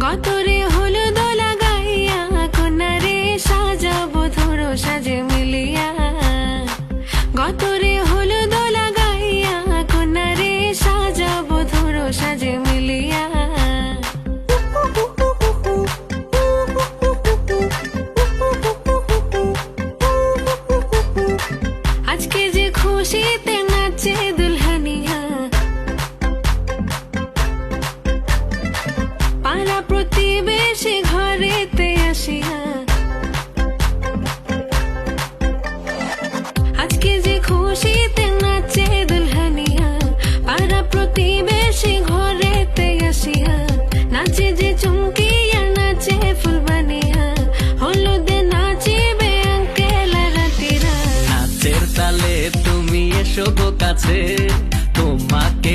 গতরে হলুদ লাগাইয়া কন্যারে সাজাবো ধরো সাজে মিলিয়া। গতরে হলুদ লাগাইয়া কন্যারে সাজাবো ধরো সাজে মিলিয়া। আজকে যে খুশিতে নাচে দুলহানিয়া, পাড়া প্রতিবেশী ঘরেতে আসিয়া। আজকে যে খুশিতে নাচে দুলহানিয়া, পাড়া প্রতিবেশী ঘরেতে আসিয়া। নাচে যে চুমকিয়া নাচে ফুলবানিয়া, হলুদে নাচিবে আঙ্কেল আর আন্টিরা। নাচের তালে তুমি এসো গো কাছে, তোমাকে